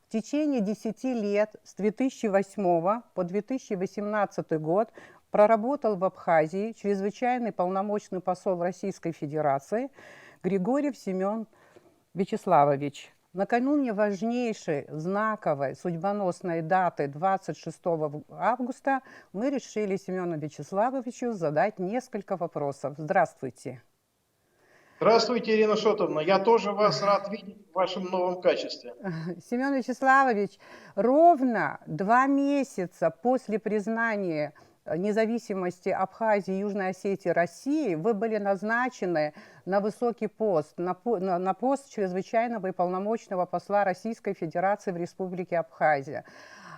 В течение 10 лет, с 2008 по 2018 год, проработал в Абхазии чрезвычайный полномочный посол Российской Федерации Григорьев Семен Вячеславович. Накануне важнейшей, знаковой, судьбоносной даты 26 августа мы решили Семену Вячеславовичу задать несколько вопросов. Здравствуйте. Здравствуйте, Ирина Шотовна. Я тоже вас рад видеть в вашем новом качестве. Семен Вячеславович, ровно 2 месяца после признания независимости Абхазии и Южной Осетии России вы были назначены на высокий пост, на пост чрезвычайного и полномочного посла Российской Федерации в Республике Абхазия.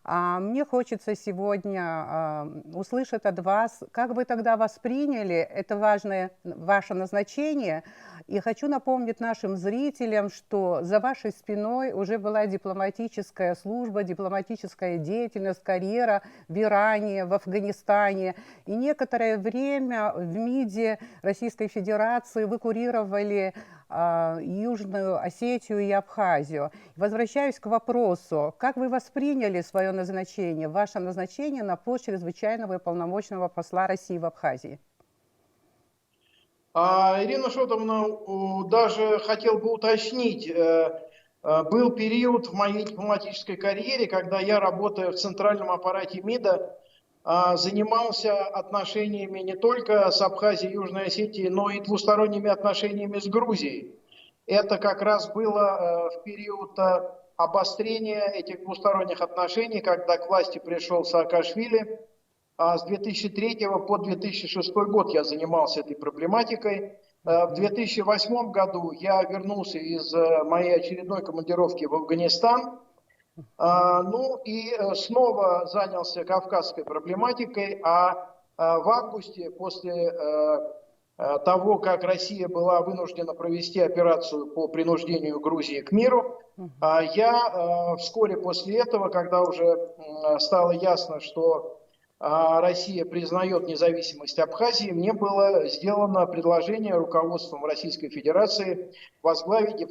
Мне хочется сегодня услышать от вас, как вы тогда восприняли это важное ваше назначение. И хочу напомнить нашим зрителям, что за вашей спиной уже была дипломатическая служба, дипломатическая деятельность, карьера в Иране, в Афганистане. И некоторое время в МИДе Российской Федерации вы курировали Южную Осетию и Абхазию. Возвращаюсь к вопросу, как вы восприняли свое назначение, ваше назначение на пост чрезвычайного и полномочного посла России в Абхазии? Ирина Шотовна, даже хотел бы уточнить, был период в моей дипломатической карьере, когда я, работая в центральном аппарате МИДа, занимался отношениями не только с Абхазией и Южной Осетией, но и двусторонними отношениями с Грузией. Это как раз было в период обострения этих двусторонних отношений, когда к власти пришел Саакашвили. С 2003 по 2006 год я занимался этой проблематикой. В 2008 году я вернулся из моей очередной командировки в Афганистан. Ну и снова занялся кавказской проблематикой, в августе, после того, как Россия была вынуждена провести операцию по принуждению Грузии к миру, я вскоре после этого, когда уже стало ясно, что Россия признает независимость Абхазии, мне было сделано предложение руководством Российской Федерации возглавить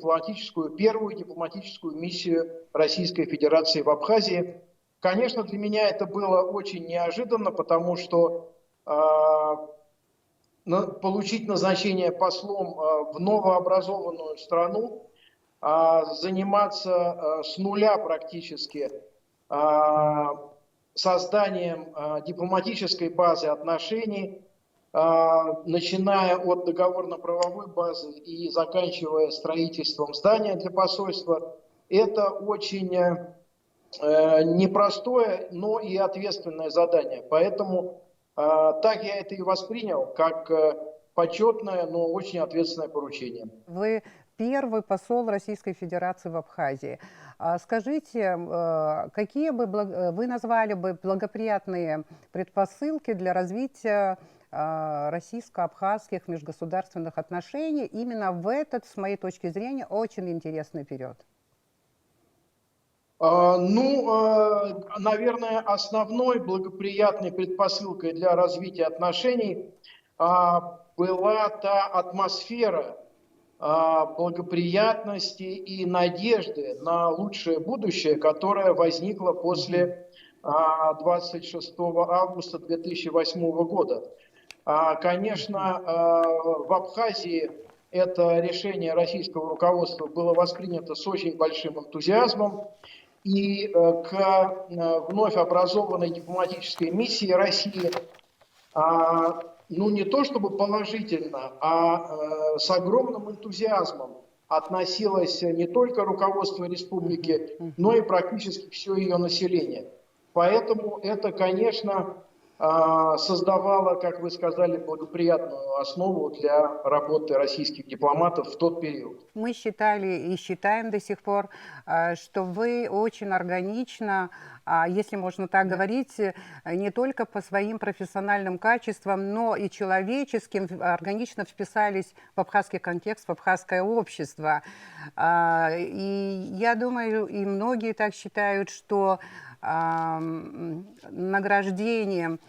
первую дипломатическую миссию Российской Федерации в Абхазии. Конечно, для меня это было очень неожиданно, потому что получить назначение послом в новообразованную страну, заниматься с нуля практически созданием дипломатической базы отношений, начиная от договорно-правовой базы и заканчивая строительством здания для посольства, это очень непростое, но и ответственное задание. Поэтому так я это и воспринял, как почетное, но очень ответственное поручение. Вы первый посол Российской Федерации в Абхазии. Скажите, какие бы вы назвали бы благоприятные предпосылки для развития российско-абхазских межгосударственных отношений именно в этот, с моей точки зрения, очень интересный период? Наверное, основной благоприятной предпосылкой для развития отношений была та атмосфера благоприятности и надежды на лучшее будущее, которое возникло после 26 августа 2008 года. Конечно, в Абхазии это решение российского руководства было воспринято с очень большим энтузиазмом, и к вновь образованной дипломатической миссии России не то чтобы положительно, с огромным энтузиазмом относилось не только руководство республики, но и практически все ее население. Поэтому это, конечно, создавало, как вы сказали, благоприятную основу для работы российских дипломатов в тот период. Мы считали и считаем до сих пор, что вы очень органично, если можно так говорить, не только по своим профессиональным качествам, но и человеческим, органично вписались в абхазский контекст, в абхазское общество. И я думаю, и многие так считают, что награждением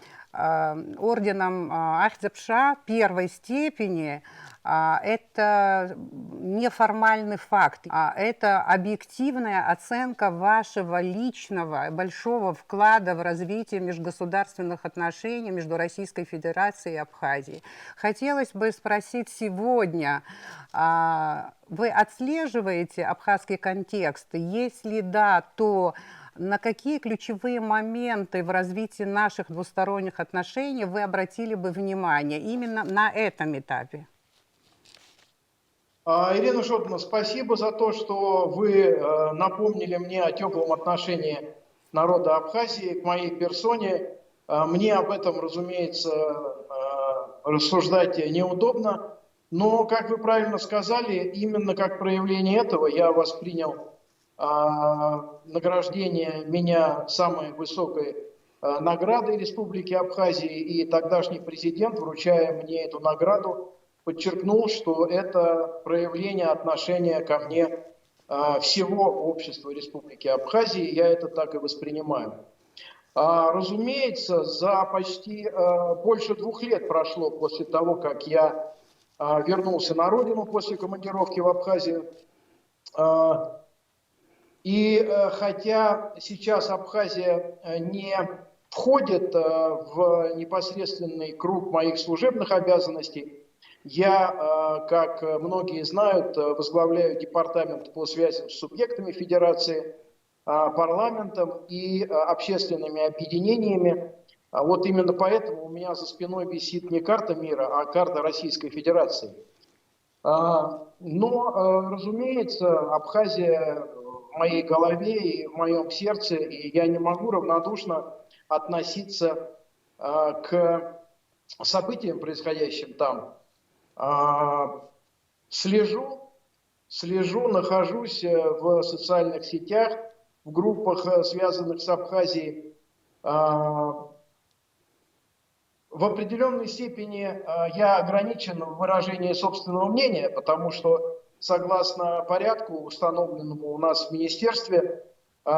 орденом Ахтзепша первой степени это неформальный факт, это объективная оценка вашего личного большого вклада в развитие межгосударственных отношений между Российской Федерацией и Абхазией. Хотелось бы спросить сегодня, вы отслеживаете абхазский контекст? Если да, то на какие ключевые моменты в развитии наших двусторонних отношений вы обратили бы внимание именно на этом этапе? Ирина Шотовна, спасибо за то, что вы напомнили мне о теплом отношении народа Абхазии к моей персоне. Мне об этом, разумеется, рассуждать неудобно, но, как вы правильно сказали, именно как проявление этого я воспринял награждение меня самой высокой наградой Республики Абхазии, и тогдашний президент, вручая мне эту награду, подчеркнул, что это проявление отношения ко мне всего общества Республики Абхазии, я это так и воспринимаю. Разумеется, за почти больше 2 лет прошло после того, как я вернулся на родину после командировки в Абхазию. И хотя сейчас Абхазия не входит в непосредственный круг моих служебных обязанностей, я, как многие знают, возглавляю департамент по связям с субъектами Федерации, парламентом и общественными объединениями. Вот именно поэтому у меня за спиной висит не карта мира, а карта Российской Федерации. Но, разумеется, Абхазия в моей голове и в моем сердце, и я не могу равнодушно относиться к событиям, происходящим там. Слежу, нахожусь в социальных сетях, в группах, связанных с Абхазией. В определенной степени я ограничен в выражении собственного мнения, потому что, согласно порядку, установленному у нас в министерстве,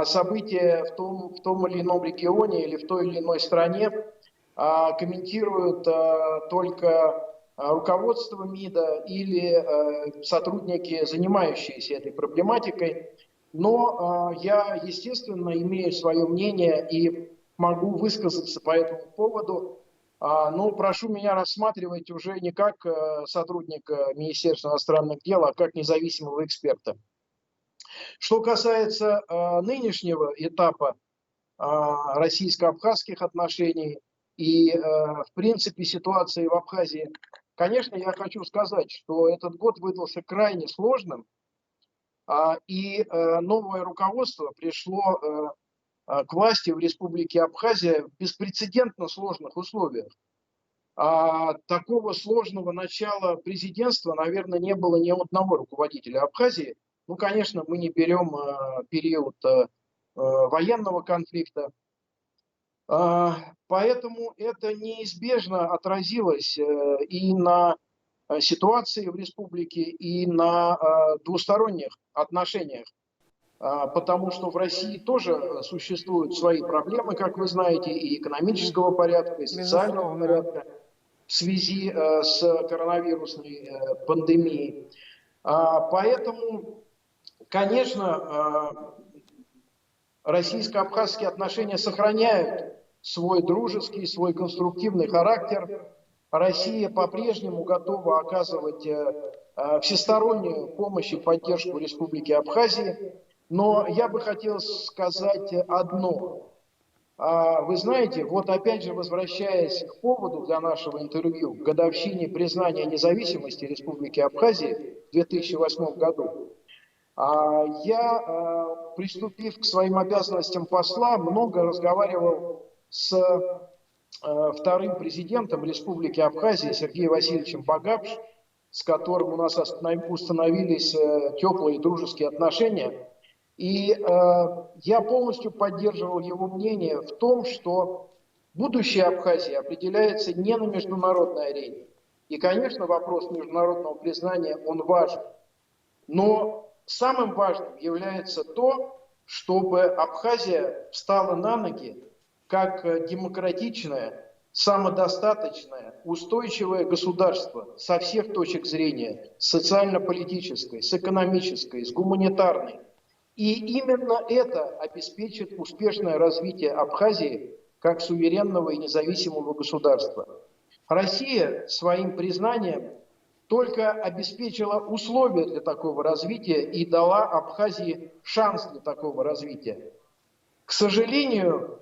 события в том или ином регионе или в той или иной стране комментируют только руководство МИДа или сотрудники, занимающиеся этой проблематикой. Но я, естественно, имею свое мнение и могу высказаться по этому поводу. Но прошу меня рассматривать уже не как сотрудника Министерства иностранных дел, а как независимого эксперта. Что касается нынешнего этапа российско-абхазских отношений и, в принципе, ситуации в Абхазии, конечно, я хочу сказать, что этот год выдался крайне сложным, и новое руководство пришло к власти в Республике Абхазия в беспрецедентно сложных условиях. Такого сложного начала президентства, наверное, не было ни у одного руководителя Абхазии. Ну, конечно, мы не берем период военного конфликта. Поэтому это неизбежно отразилось и на ситуации в республике, и на двусторонних отношениях. Потому что в России тоже существуют свои проблемы, как вы знаете, и экономического порядка, и социального порядка в связи с коронавирусной пандемией. Поэтому, конечно, российско-абхазские отношения сохраняют свой дружеский, свой конструктивный характер. Россия по-прежнему готова оказывать всестороннюю помощь и поддержку Республике Абхазии. Но я бы хотел сказать одно. Вы знаете, вот опять же, возвращаясь к поводу для нашего интервью, к годовщине признания независимости Республики Абхазии в 2008 году, я, приступив к своим обязанностям посла, много разговаривал с вторым президентом Республики Абхазия Сергеем Васильевичем Багапш, с которым у нас установились теплые дружеские отношения. И я полностью поддерживал его мнение в том, что будущее Абхазии определяется не на международной арене. И, конечно, вопрос международного признания, он важен. Но самым важным является то, чтобы Абхазия встала на ноги как демократичная, самодостаточное, устойчивое государство со всех точек зрения, с социально-политической, с экономической, с гуманитарной. И именно это обеспечит успешное развитие Абхазии как суверенного и независимого государства. Россия своим признанием только обеспечила условия для такого развития и дала Абхазии шанс для такого развития. К сожалению,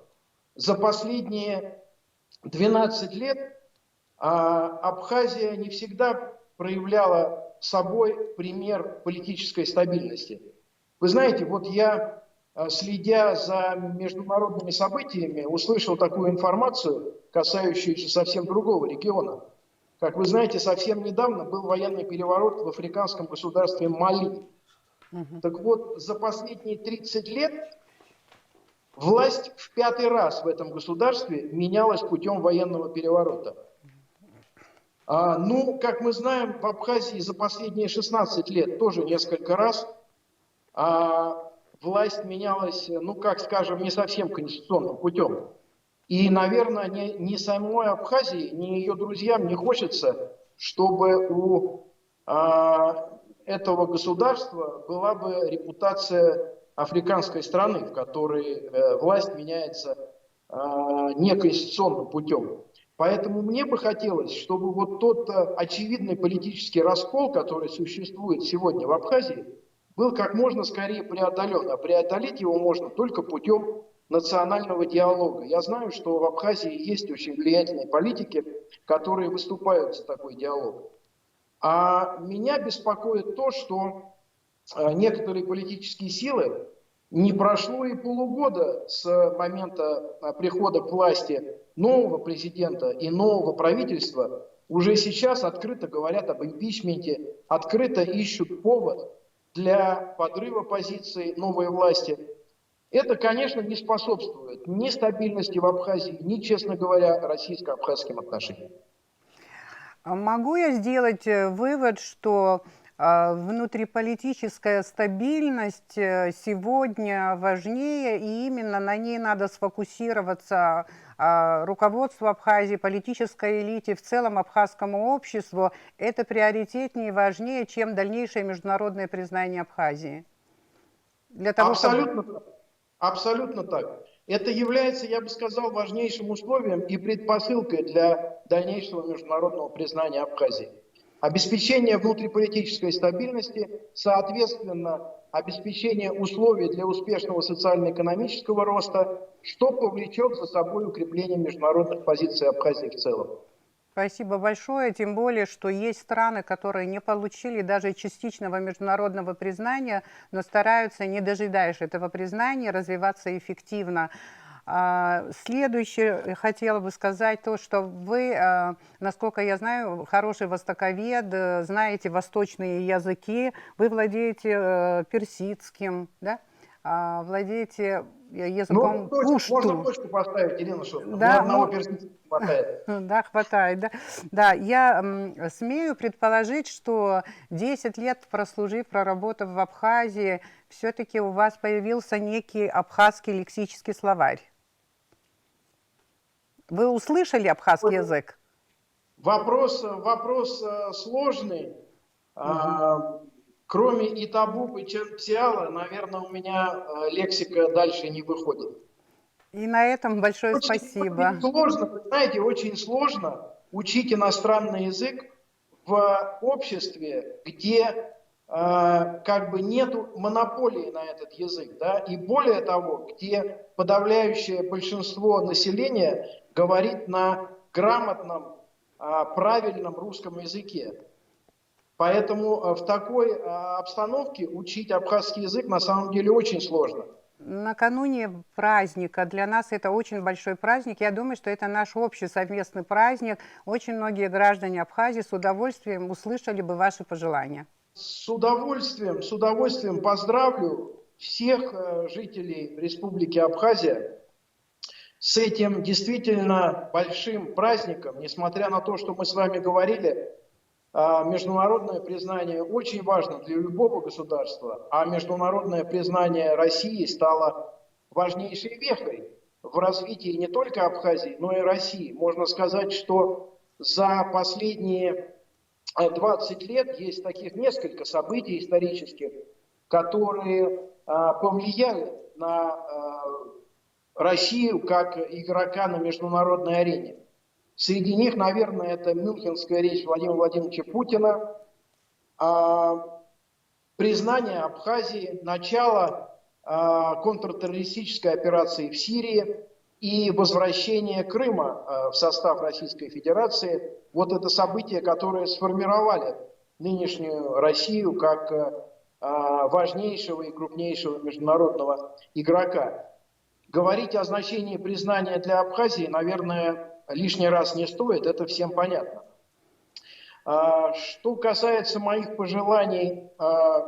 за последние 12 лет Абхазия не всегда проявляла собой пример политической стабильности. Вы знаете, вот я, следя за международными событиями, услышал такую информацию, касающуюся совсем другого региона. Как вы знаете, совсем недавно был военный переворот в африканском государстве Мали. Так вот, за последние 30 лет власть в 5-й раз в этом государстве менялась путем военного переворота. Ну, как мы знаем, в Абхазии за последние 16 лет тоже несколько раз власть менялась, ну, как скажем, не совсем конституционным путем. И, наверное, ни самой Абхазии, ни ее друзьям не хочется, чтобы у этого государства была бы репутация африканской страны, в которой власть меняется неконституционным путем. Поэтому мне бы хотелось, чтобы вот тот очевидный политический раскол, который существует сегодня в Абхазии, был как можно скорее преодолен. А преодолеть его можно только путем национального диалога. Я знаю, что в Абхазии есть очень влиятельные политики, которые выступают за такой диалог. А меня беспокоит то, что некоторые политические силы, не прошло и полугода с момента прихода к власти нового президента и нового правительства, уже сейчас открыто говорят об импичменте, открыто ищут повод для подрыва позиций новой власти. Это, конечно, не способствует ни стабильности в Абхазии, ни, честно говоря, российско-абхазским отношениям. Могу я сделать вывод, что внутриполитическая стабильность сегодня важнее, и именно на ней надо сфокусироваться руководству Абхазии, политической элите, в целом абхазскому обществу. Это приоритетнее и важнее, чем дальнейшее международное признание Абхазии. Для того, Абсолютно так. Абсолютно так. Это является, я бы сказал, важнейшим условием и предпосылкой для дальнейшего международного признания Абхазии. Обеспечение внутриполитической стабильности, соответственно, обеспечение условий для успешного социально-экономического роста, что повлечет за собой укрепление международных позиций Абхазии в целом. Спасибо большое, тем более, что есть страны, которые не получили даже частичного международного признания, но стараются, не дожидаясь этого признания, развиваться эффективно. Следующее хотела бы сказать то, что вы, насколько я знаю, хороший востоковед, знаете восточные языки, вы владеете персидским, да? Владеете языком пушту. Можно точку поставить, Ирина, что да, ни одного персидского хватает. Да, хватает. Да. Да, я смею предположить, что 10 лет проработав в Абхазии, все-таки у вас появился некий абхазский лексический словарь. Вы услышали абхазский язык? Вопрос сложный. Кроме Итабук и Чантиала, наверное, у меня лексика дальше не выходит. И на этом большое спасибо. Очень сложно, вы знаете, очень сложно учить иностранный язык в обществе, где как бы нету монополии на этот язык, да, и более того, где подавляющее большинство населения говорит на грамотном, правильном русском языке. Поэтому в такой обстановке учить абхазский язык на самом деле очень сложно. Накануне праздника, для нас это очень большой праздник, я думаю, что это наш общий совместный праздник. Очень многие граждане Абхазии с удовольствием услышали бы ваши пожелания. С удовольствием поздравлю всех жителей Республики Абхазия с этим действительно большим праздником, несмотря на то, что мы с вами говорили. Международное признание очень важно для любого государства, а международное признание России стало важнейшей вехой в развитии не только Абхазии, но и России. Можно сказать, что за последние 20 лет есть таких несколько событий исторических, которые повлияли на Россию как игрока на международной арене. Среди них, наверное, это Мюнхенская речь Владимира Владимировича Путина, признание Абхазии, начало контртеррористической операции в Сирии и возвращение Крыма в состав Российской Федерации. Вот это события, которые сформировали нынешнюю Россию как важнейшего и крупнейшего международного игрока. Говорить о значении признания для Абхазии, наверное, лишний раз не стоит, это всем понятно. Что касается моих пожеланий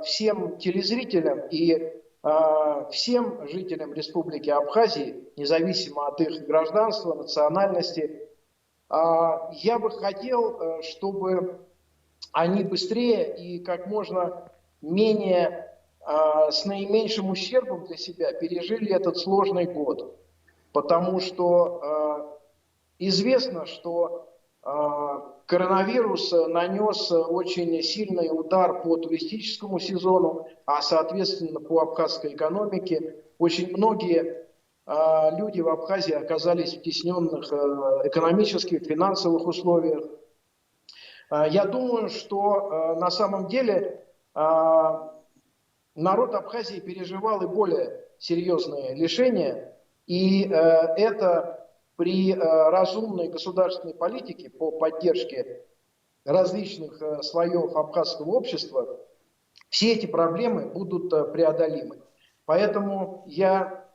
всем телезрителям и всем жителям Республики Абхазии, независимо от их гражданства, национальности, я бы хотел, чтобы они быстрее и как можно менее, с наименьшим ущербом для себя пережили этот сложный год. Потому что известно, что коронавирус нанес очень сильный удар по туристическому сезону, а соответственно по абхазской экономике. Очень многие люди в Абхазии оказались в тесненных экономических, финансовых условиях. Я думаю, что на самом деле народ Абхазии переживал и более серьезные лишения, и это при разумной государственной политике по поддержке различных слоев абхазского общества все эти проблемы будут преодолимы. Поэтому я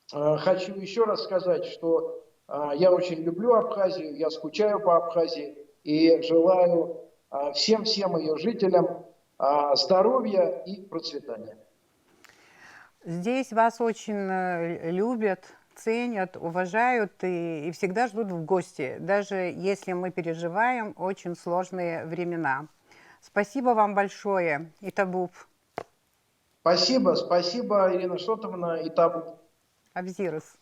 хочу еще раз сказать, что я очень люблю Абхазию, я скучаю по Абхазии и желаю всем ее жителям здоровья и процветания. Здесь вас очень любят, ценят, уважают и всегда ждут в гости, даже если мы переживаем очень сложные времена. Спасибо вам большое, Итабуп. Спасибо, Ирина Шотовна, Итабуп. Абзирус.